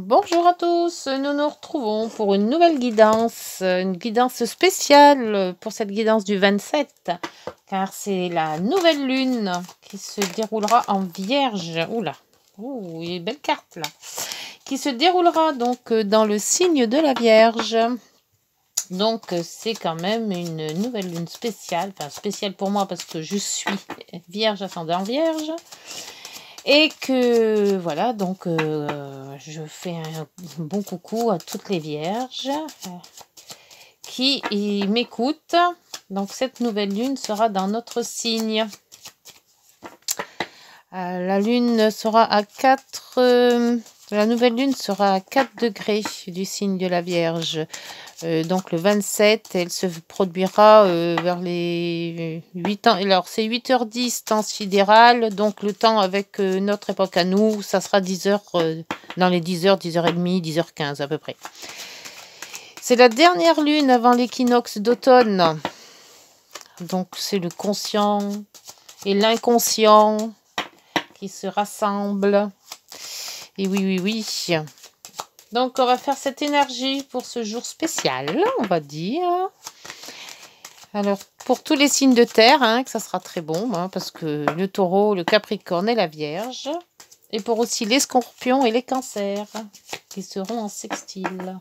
Bonjour à tous, nous nous retrouvons pour une nouvelle guidance, une guidance spéciale pour cette guidance du 27, car c'est la nouvelle lune qui se déroulera en Vierge. Oula, il y a une belle carte là, qui se déroulera donc dans le signe de la Vierge. Donc c'est quand même une nouvelle lune spéciale, enfin spéciale pour moi parce que je suis Vierge ascendant Vierge. Et que voilà, donc je fais un bon coucou à toutes les vierges qui m'écoutent. Donc cette nouvelle lune sera dans notre signe. La lune sera à 4... la nouvelle lune sera à 4 degrés du signe de la Vierge. Donc le 27, elle se produira vers les 8 ans. Alors c'est 8h10 temps sidéral, donc le temps avec notre époque à nous, ça sera 10h, dans les 10h, 10h30, 10h15 à peu près. C'est la dernière lune avant l'équinoxe d'automne. Donc c'est le conscient et l'inconscient qui se rassemblent. Et oui. Donc, on va faire cette énergie pour ce jour spécial, on va dire. Alors, pour tous les signes de terre, que ça sera très bon, parce que le taureau, le capricorne et la vierge. Et pour aussi les scorpions et les cancers, qui seront en sextile.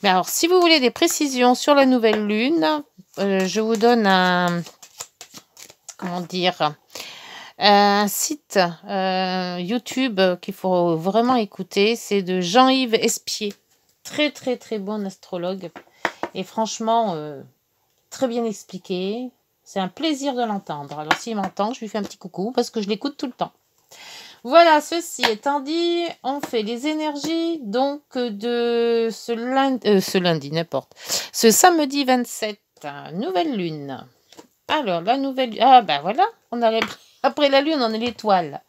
Mais alors, si vous voulez des précisions sur la nouvelle lune, je vous donne un site YouTube qu'il faut vraiment écouter, c'est de Jean-Yves Espier. Très bon astrologue. Et franchement, très bien expliqué. C'est un plaisir de l'entendre. Alors s'il m'entend, je lui fais un petit coucou parce que je l'écoute tout le temps. Voilà, ceci étant dit, on fait les énergies donc de ce lundi, n'importe. Ce samedi 27, nouvelle lune. Alors, la nouvelle... Ah, ben voilà, on a après la lune, on a l'étoile.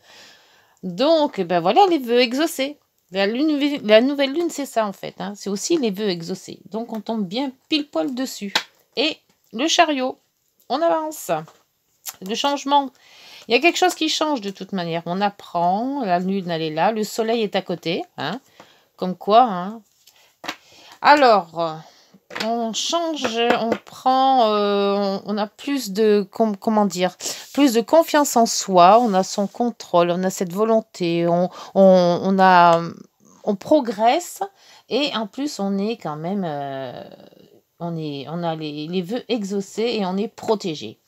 Donc, ben voilà, les vœux exaucés. La nouvelle lune, c'est ça, en fait. C'est aussi les vœux exaucés. Donc, on tombe bien pile poil dessus. Et le chariot, on avance. Le changement. Il y a quelque chose qui change de toute manière. On apprend, la lune, elle est là. Le soleil est à côté. Comme quoi. Alors... on change, on prend, on a plus de, plus de confiance en soi, on a son contrôle, on a cette volonté, on progresse et en plus on est quand même, on a les vœux exaucés et on est protégé.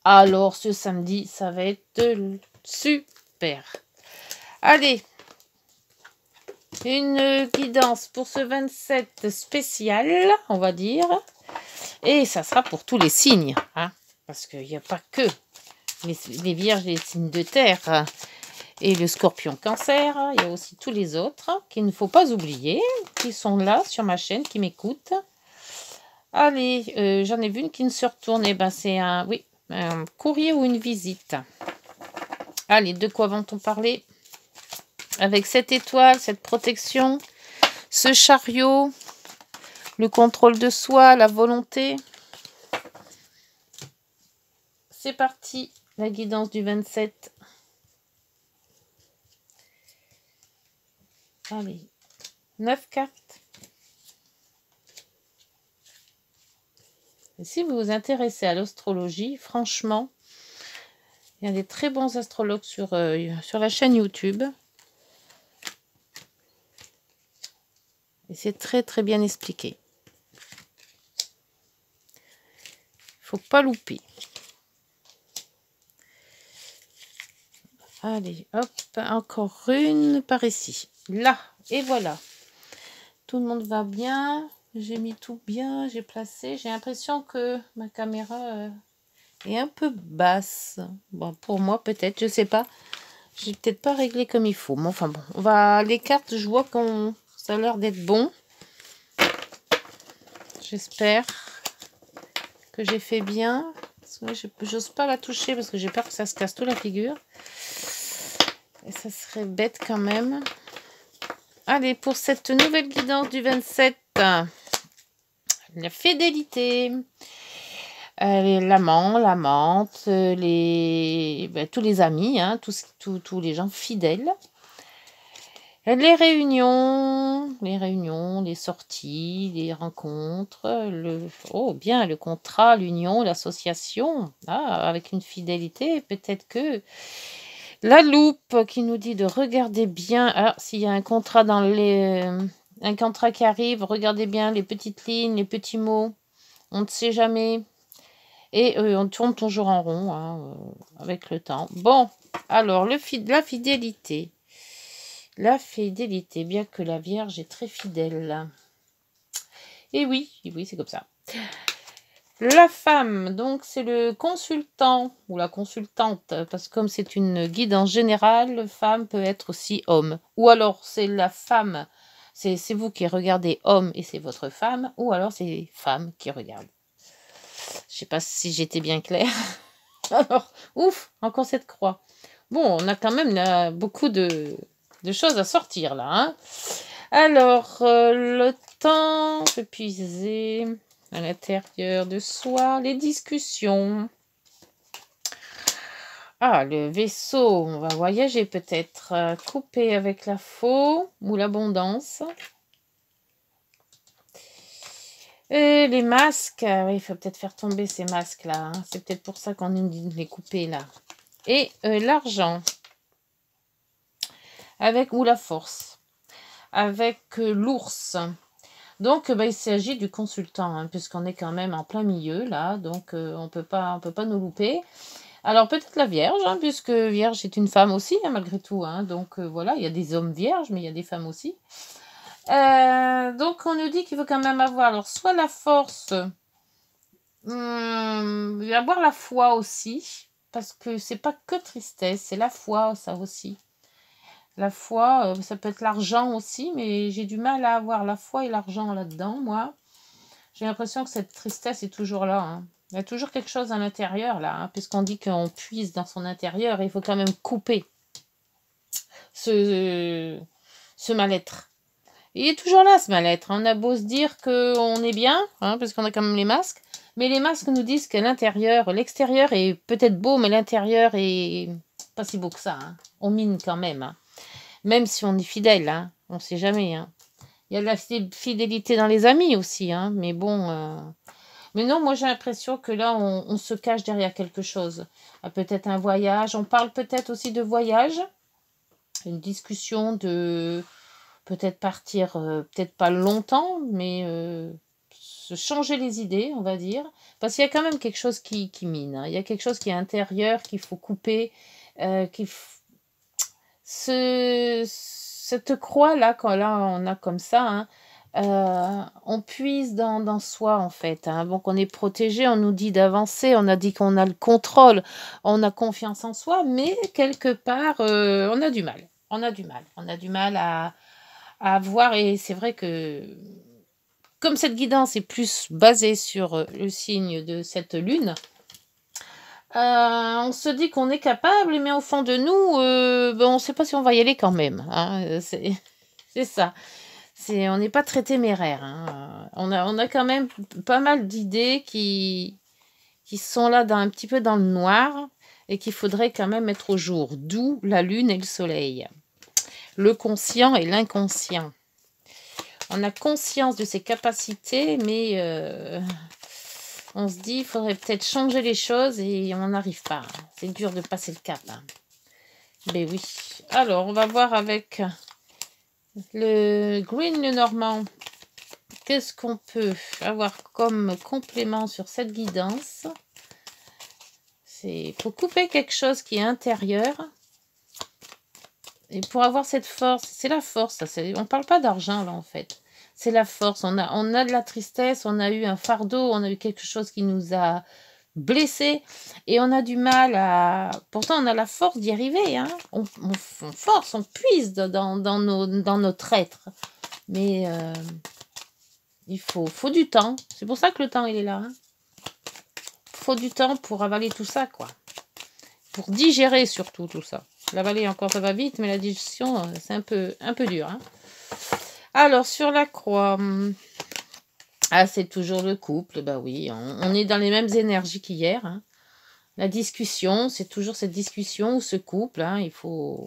Alors ce samedi, ça va être super. Allez, une guidance pour ce 27 spécial, on va dire. Et ça sera pour tous les signes. Parce qu'il n'y a pas que les vierges, les signes de terre et le scorpion cancer. Il y a aussi tous les autres qu'il ne faut pas oublier, qui sont là sur ma chaîne, qui m'écoutent. Allez, j'en ai vu une qui ne se retourne. C'est un courrier ou une visite. Allez, de quoi va-t-on parler ? Avec cette étoile, cette protection, ce chariot, le contrôle de soi, la volonté. C'est parti, la guidance du 27. Allez, 9 cartes. Et si vous vous intéressez à l'astrologie, franchement, il y a des très bons astrologues sur la chaîne YouTube. Et c'est très bien expliqué. Il ne faut pas louper. Allez, hop, encore une par ici. Là, et voilà. Tout le monde va bien. J'ai mis tout bien, j'ai placé. J'ai l'impression que ma caméra est un peu basse. Bon, pour moi, peut-être, je sais pas. J'ai peut-être pas réglé comme il faut. Mais enfin bon, on va... Les cartes, je vois qu'on... ça a l'air d'être bon. J'espère que j'ai fait bien. J'ose pas la toucher parce que j'ai peur que ça se casse toute la figure. Et ça serait bête quand même. Allez, pour cette nouvelle guidance du 27, la fidélité, l'amant, l'amante, tous les amis, tous les gens fidèles. Les réunions, les sorties, les rencontres, oh bien, le contrat, l'union, l'association, ah, avec une fidélité, peut-être que la loupe qui nous dit de regarder bien, ah, s'il y a un contrat un contrat qui arrive, regardez bien les petites lignes, les petits mots, on ne sait jamais. Et on tourne toujours en rond hein, avec le temps. Bon, alors la fidélité. La fidélité, bien que la Vierge est très fidèle. Et oui, c'est comme ça. La femme, donc c'est le consultant ou la consultante, parce que comme c'est une guide en général, femme peut être aussi homme. Ou alors c'est la femme, c'est vous qui regardez homme et c'est votre femme, ou alors c'est femme qui regarde. Je sais pas si j'étais bien claire. Alors, ouf, encore cette croix. Bon, on a quand même là, beaucoup de choses à sortir là. Hein. Alors, le temps, je vais puiser à l'intérieur de soi, les discussions. Ah, le vaisseau, on va voyager peut-être. Couper avec la faux ou l'abondance. Et les masques, oui, il faut peut-être faire tomber ces masques-là. Hein. C'est peut-être pour ça qu'on les couper là. Et l'argent. Ou la force. Avec l'ours. Donc, il s'agit du consultant, hein, puisqu'on est quand même en plein milieu, là. Donc, on peut pas nous louper. Alors, peut-être la Vierge, hein, puisque Vierge est une femme aussi, hein, malgré tout. Hein. Donc, voilà, il y a des hommes vierges, mais il y a des femmes aussi. Donc, on nous dit qu'il faut quand même avoir, alors, soit la force, avoir la foi aussi, parce que c'est pas que tristesse, c'est la foi, ça aussi. La foi, ça peut être l'argent aussi, mais j'ai du mal à avoir la foi et l'argent là-dedans, moi. J'ai l'impression que cette tristesse est toujours là. Hein. Il y a toujours quelque chose à l'intérieur, là, hein, puisqu'on dit qu'on puise dans son intérieur, et il faut quand même couper ce mal-être. Il est toujours là, ce mal-être. On a beau se dire qu'on est bien, hein, parce qu'on a quand même les masques, mais les masques nous disent que l'extérieur est peut-être beau, mais l'intérieur est pas si beau que ça. Hein. On mine quand même. Hein. Même si on est fidèle, hein, on ne sait jamais. Hein. Il y a de la fidélité dans les amis aussi, hein, mais bon. Mais non, moi j'ai l'impression que là, on se cache derrière quelque chose. Peut-être un voyage. On parle peut-être aussi de voyage. Une discussion de peut-être partir, peut-être pas longtemps, mais se changer les idées, on va dire. Parce qu'il y a quand même quelque chose qui mine. Hein. Il y a quelque chose qui est intérieur, qu'il faut couper, cette croix-là, quand là, on a comme ça, hein, on puise dans soi, en fait. Hein. Donc, on est protégé, on nous dit d'avancer, on a dit qu'on a le contrôle, on a confiance en soi, mais quelque part, on a du mal. On a du mal à voir, et c'est vrai que comme cette guidance est plus basée sur le signe de cette lune, on se dit qu'on est capable, mais au fond de nous, on ne sait pas si on va y aller quand même. Hein, c'est ça. On n'est pas très téméraire. Hein. On a quand même pas mal d'idées qui sont là un petit peu dans le noir et qu'il faudrait quand même mettre au jour. D'où la lune et le soleil. Le conscient et l'inconscient. On a conscience de ses capacités, mais on se dit, il faudrait peut-être changer les choses et on n'arrive pas. C'est dur de passer le cap. Hein. Ben oui. Alors, on va voir avec le Green le Normand. Qu'est-ce qu'on peut avoir comme complément sur cette guidance? C'est pour couper quelque chose qui est intérieur. Et pour avoir cette force, c'est la force. On ne parle pas d'argent là en fait. C'est la force. On a de la tristesse, on a eu un fardeau, on a eu quelque chose qui nous a blessés et on a du mal à... Pourtant, on a la force d'y arriver. Hein. On force, on puise dans notre être. Mais il faut du temps. C'est pour ça que le temps, il est là. Hein. Il faut du temps pour avaler tout ça, quoi. Pour digérer surtout tout ça. L'avaler encore, ça va vite, mais la digestion, c'est un peu dur. Hein. Alors, sur la croix... Ah, c'est toujours le couple, bah oui, on est dans les mêmes énergies qu'hier. Hein. La discussion, c'est toujours cette discussion ou ce couple, hein, il faut...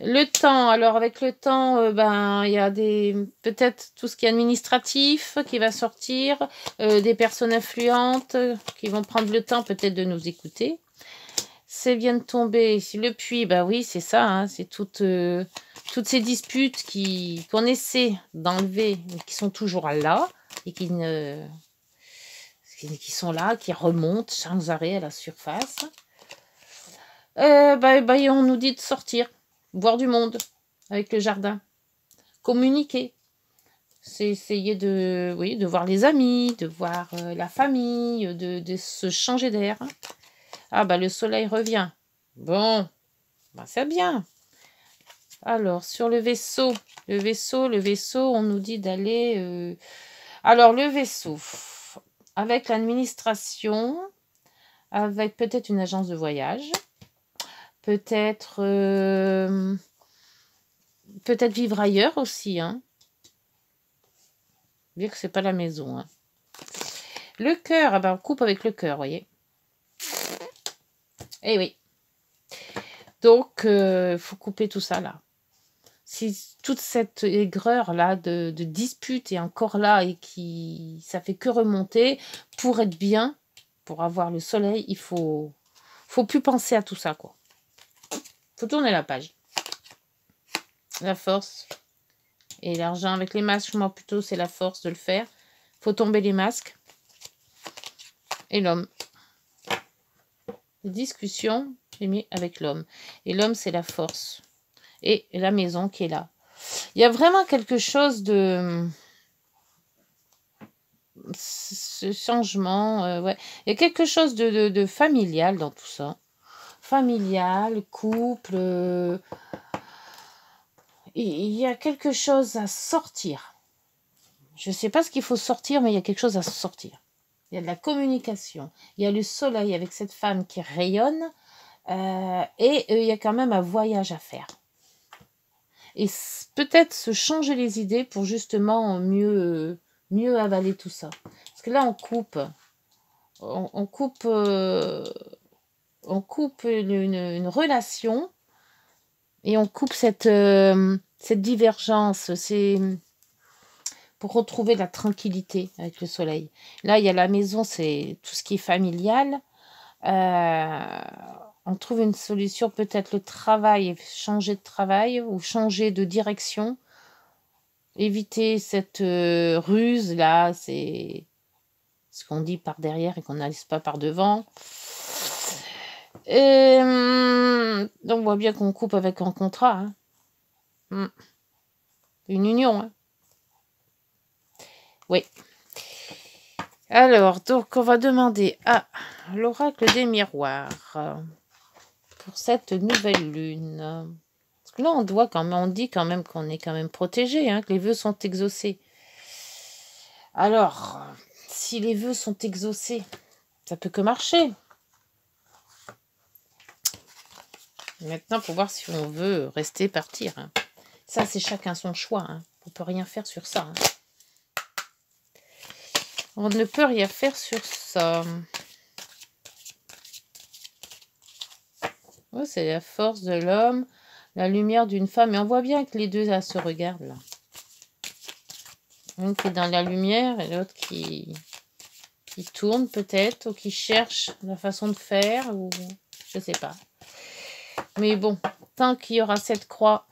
Le temps, alors avec le temps, ben il y a peut-être tout ce qui est administratif qui va sortir, des personnes influentes qui vont prendre le temps peut-être de nous écouter. C'est vient de tomber. Le puits, bah oui, c'est ça, hein, c'est toutes ces disputes qu'on essaie d'enlever, mais qui sont toujours là et qui sont là, qui remontent sans arrêt à la surface. On nous dit de sortir, voir du monde avec le jardin, communiquer. C'est essayer de voir les amis, de voir la famille, de se changer d'air. Ah bah le soleil revient. Bon, bah c'est bien. Alors sur le vaisseau, on nous dit d'aller. Alors le vaisseau, avec l'administration, avec peut-être une agence de voyage, peut-être vivre ailleurs aussi, hein. Bien que c'est pas la maison, hein. Le cœur, ah ben on coupe avec le cœur, voyez. Eh oui. Donc, faut couper tout ça là. Si toute cette aigreur là de dispute est encore là et ça fait que remonter, pour être bien, pour avoir le soleil, il faut plus penser à tout ça, quoi. Faut tourner la page. La force et l'argent avec les masques, moi plutôt c'est la force de le faire. Faut tomber les masques. Et l'homme. Les discussions, j'ai mis avec l'homme. Et l'homme, c'est la force. Et la maison qui est là. Il y a vraiment quelque chose de... Ce changement, ouais. Il y a quelque chose de familial dans tout ça. Familial, couple... Il y a quelque chose à sortir. Je ne sais pas ce qu'il faut sortir, mais il y a quelque chose à sortir. Il y a de la communication. Il y a le soleil avec cette femme qui rayonne. Et il y a quand même un voyage à faire. Et peut-être se changer les idées pour justement mieux avaler tout ça. Parce que là, on coupe une relation et on coupe cette divergence. C'est pour retrouver la tranquillité avec le soleil. Là, il y a la maison, c'est tout ce qui est familial. On trouve une solution, peut-être le travail, changer de travail ou changer de direction. Éviter cette ruse là, c'est ce qu'on dit par derrière et qu'on n'analyse pas par devant. Et, donc on voit bien qu'on coupe avec un contrat, hein. Une union, hein. Oui. Alors, donc on va demander à l'oracle des miroirs pour cette nouvelle lune. Parce que là, on dit quand même qu'on est quand même protégé, hein, que les vœux sont exaucés. Alors, si les vœux sont exaucés, ça peut que marcher. Maintenant, il faut voir si on veut rester, partir, hein. Ça, c'est chacun son choix, hein. On ne peut rien faire sur ça, hein. On ne peut rien faire sur ça. Ouais, c'est la force de l'homme, la lumière d'une femme. Et on voit bien que les deux là, se regardent, là. Une qui est dans la lumière et l'autre qui tourne peut-être, ou qui cherche la façon de faire, ou je sais pas. Mais bon, tant qu'il y aura cette croix...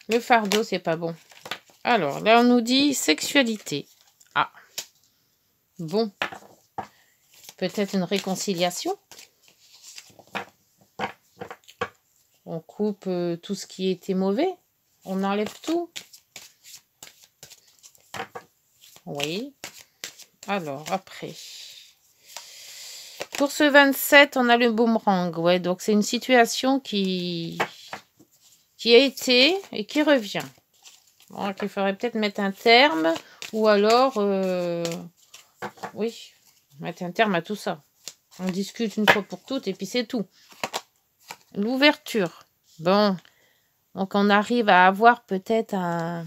Le fardeau, c'est pas bon. Alors, là, on nous dit sexualité. Ah. Bon. Peut-être une réconciliation. On coupe tout ce qui était mauvais. On enlève tout. Oui. Alors, après. Pour ce 27, on a le boomerang. Ouais, donc c'est une situation qui a été et qui revient. Donc, il faudrait peut-être mettre un terme ou alors, oui, mettre un terme à tout ça. On discute une fois pour toutes et puis c'est tout. L'ouverture. Bon, donc on arrive à avoir peut-être un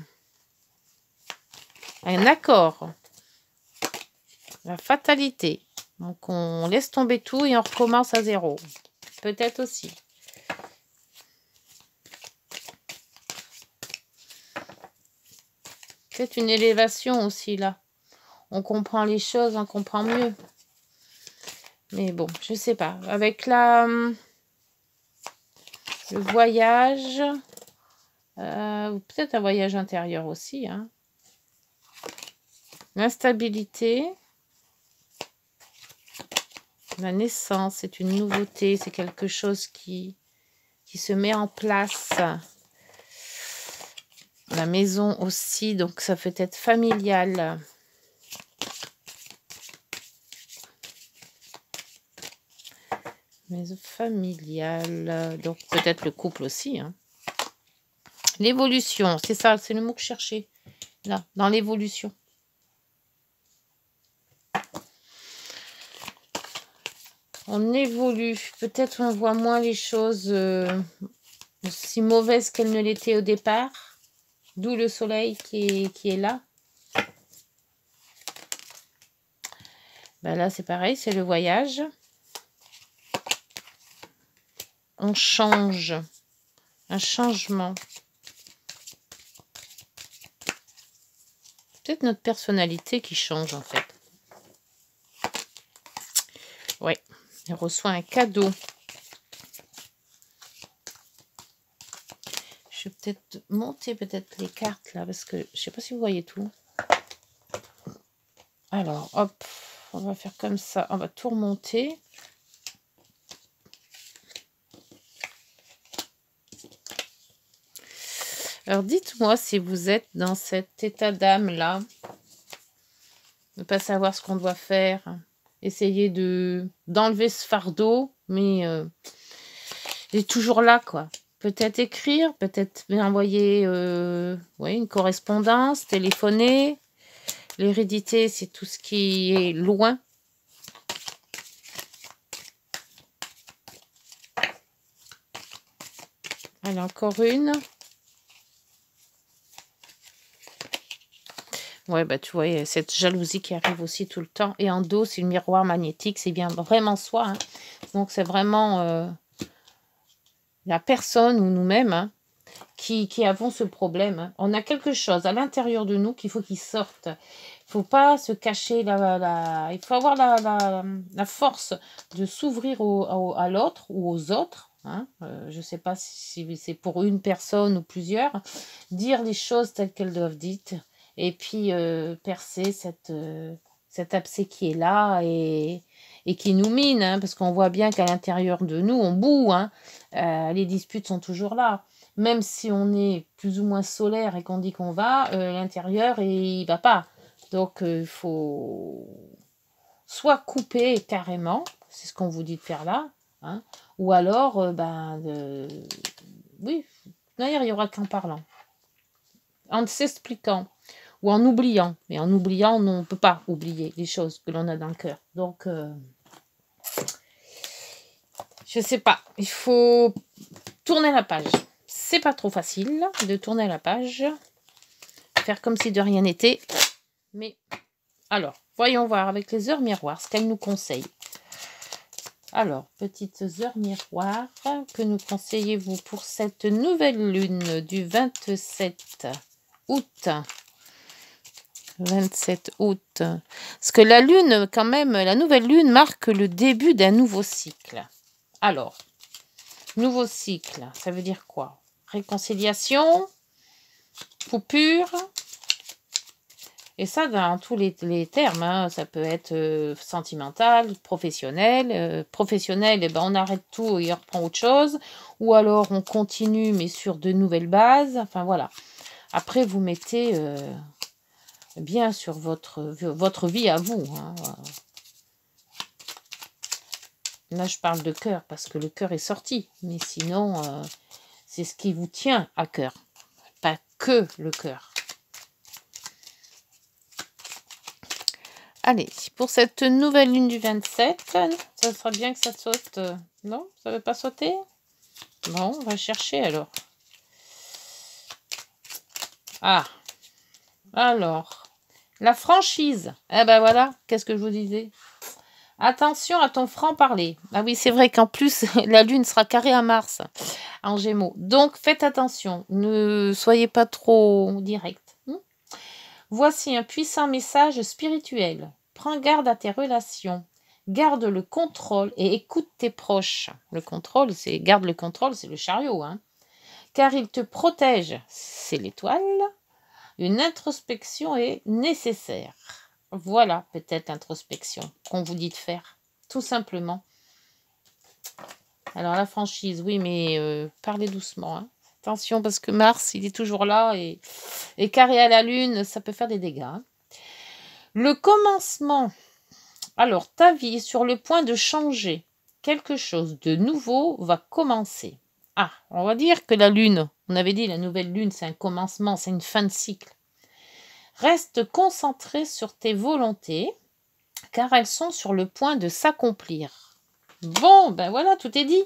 accord. La fatalité. Donc, on laisse tomber tout et on recommence à zéro. Peut-être aussi. Peut-être une élévation aussi, là. On comprend les choses, on comprend mieux. Mais bon, je sais pas. Avec le voyage, peut-être un voyage intérieur aussi. Hein. L'instabilité. La naissance, c'est une nouveauté. C'est quelque chose qui se met en place. La maison aussi, donc ça peut être familial. Maison familiale, donc peut-être le couple aussi. Hein. L'évolution, c'est ça, c'est le mot que je cherchais. Là, dans l'évolution. On évolue. Peut-être on voit moins les choses aussi mauvaises qu'elles ne l'étaient au départ. D'où le soleil qui est là. Ben là, c'est pareil, c'est le voyage. On change. Un changement. Peut-être notre personnalité qui change, en fait. Oui, elle reçoit un cadeau. Je vais peut-être monter peut-être les cartes, là, parce que je ne sais pas si vous voyez tout. Alors, hop, on va faire comme ça. On va tout remonter. Alors, dites-moi si vous êtes dans cet état d'âme-là. Ne pas savoir ce qu'on doit faire. Essayer d'enlever ce fardeau, mais il est toujours là, quoi. Peut-être écrire, peut-être envoyer une correspondance, téléphoner. L'hérédité, c'est tout ce qui est loin. Allez, encore une. Ouais, bah tu vois, cette jalousie qui arrive aussi tout le temps. Et en dos, c'est le miroir magnétique. C'est bien vraiment soi. Hein. Donc, c'est vraiment la personne ou nous-mêmes hein, qui avons ce problème. Hein. On a quelque chose à l'intérieur de nous qu'il faut qu'il sorte. Il ne faut pas se cacher. Il faut avoir la force de s'ouvrir à l'autre ou aux autres. Hein. Je ne sais pas si c'est pour une personne ou plusieurs. Dire les choses telles qu'elles doivent dites. Et puis percer cet abcès qui est là et qui nous mine, hein, parce qu'on voit bien qu'à l'intérieur de nous, on bout. Hein, les disputes sont toujours là. Même si on est plus ou moins solaire et qu'on dit qu'on va, l'intérieur, il ne va pas. Donc, il faut soit couper carrément, c'est ce qu'on vous dit de faire là, hein, ou alors, oui, d'ailleurs, il n'y aura qu'en parlant, en s'expliquant. Ou en oubliant. Mais en oubliant, on ne peut pas oublier les choses que l'on a dans le cœur. Donc, je ne sais pas. Il faut tourner la page. C'est pas trop facile de tourner la page. Faire comme si de rien n'était. Mais, alors, voyons voir avec les heures miroirs ce qu'elles nous conseillent. Alors, petites heures miroirs, que nous conseillez-vous pour cette nouvelle lune du 27 août 27 août. Parce que la lune, quand même, la nouvelle lune marque le début d'un nouveau cycle. Alors, nouveau cycle, ça veut dire quoi? Réconciliation, coupure. Et ça, dans tous les termes, hein, ça peut être sentimental, professionnel. Professionnel, eh ben, on arrête tout et on reprend autre chose. Ou alors, on continue, mais sur de nouvelles bases. Enfin, voilà. Après, vous mettez... bien sur votre vie à vous. Hein. Là, je parle de cœur parce que le cœur est sorti. Mais sinon, c'est ce qui vous tient à cœur. Pas que le cœur. Allez, pour cette nouvelle lune du 27, ça serait bien que ça saute. Non, ça ne veut pas sauter? Bon, on va chercher alors. Ah, alors... La franchise. Eh ben voilà, qu'est-ce que je vous disais? Attention à ton franc-parler. Ah oui, c'est vrai qu'en plus, la Lune sera carrée à Mars en Gémeaux. Donc, faites attention. Ne soyez pas trop direct. Voici un puissant message spirituel. Prends garde à tes relations. Garde le contrôle et écoute tes proches. Le contrôle, c'est garde le contrôle, c'est le chariot. Car il te protège, c'est l'étoile. Une introspection est nécessaire. Voilà, peut-être introspection qu'on vous dit de faire, tout simplement. Alors la franchise, oui, mais parlez doucement. Attention, parce que Mars, il est toujours là et carré à la Lune, ça peut faire des dégâts. Le commencement. Alors, ta vie est sur le point de changer. Quelque chose de nouveau va commencer. Ah, on va dire que la Lune, on avait dit la nouvelle Lune, c'est un commencement, c'est une fin de cycle. Reste concentré sur tes volontés, car elles sont sur le point de s'accomplir. Bon, ben voilà, tout est dit.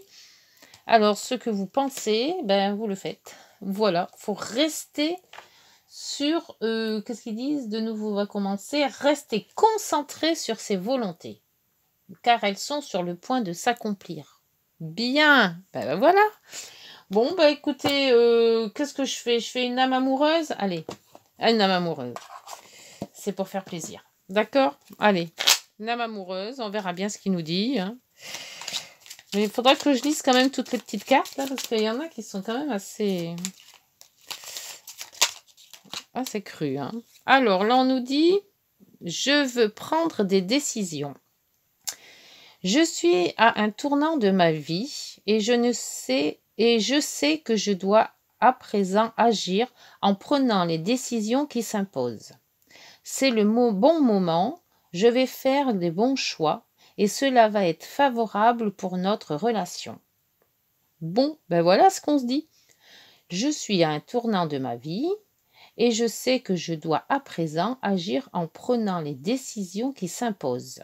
Alors, ce que vous pensez, ben vous le faites. Voilà, il faut rester sur, qu'est-ce qu'ils disent? De nouveau, on va commencer. Restez concentré sur ses volontés, car elles sont sur le point de s'accomplir. Bien, ben voilà. Bon, ben écoutez, qu'est-ce que je fais? Je fais une âme amoureuse? Allez, une âme amoureuse. C'est pour faire plaisir. D'accord? Allez, une âme amoureuse, on verra bien ce qu'il nous dit. Mais il faudra que je lise quand même toutes les petites cartes, là, parce qu'il y en a qui sont quand même assez crus. Alors, là, on nous dit, je veux prendre des décisions. Je suis à un tournant de ma vie et je sais que je dois à présent agir en prenant les décisions qui s'imposent. C'est le bon moment, je vais faire des bons choix et cela va être favorable pour notre relation. Bon, ben voilà ce qu'on se dit. Je suis à un tournant de ma vie et je sais que je dois à présent agir en prenant les décisions qui s'imposent.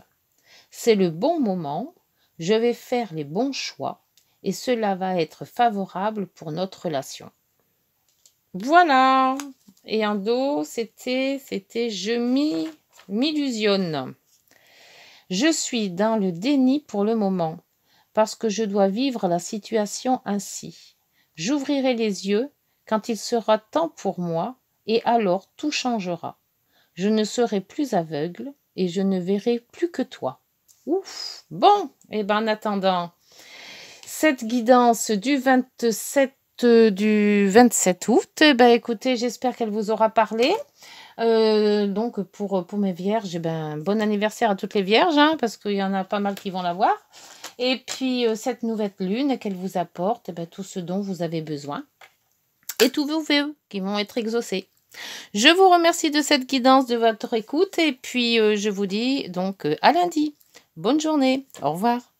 C'est le bon moment, je vais faire les bons choix et cela va être favorable pour notre relation. Voilà. Et en dos, c'était je m'illusionne. Je suis dans le déni pour le moment parce que je dois vivre la situation ainsi. J'ouvrirai les yeux quand il sera temps pour moi et alors tout changera. Je ne serai plus aveugle et je ne verrai plus que toi. Ouf. Bon, et ben en attendant cette guidance du 27 août, ben écoutez, j'espère qu'elle vous aura parlé. Donc pour mes vierges, ben bon anniversaire à toutes les vierges, parce qu'il y en a pas mal qui vont l'avoir. Et puis cette nouvelle lune qu'elle vous apporte, ben, tout ce dont vous avez besoin. Et tous vos vœux qui vont être exaucés. Je vous remercie de cette guidance, de votre écoute. Et puis je vous dis donc à lundi. Bonne journée. Au revoir.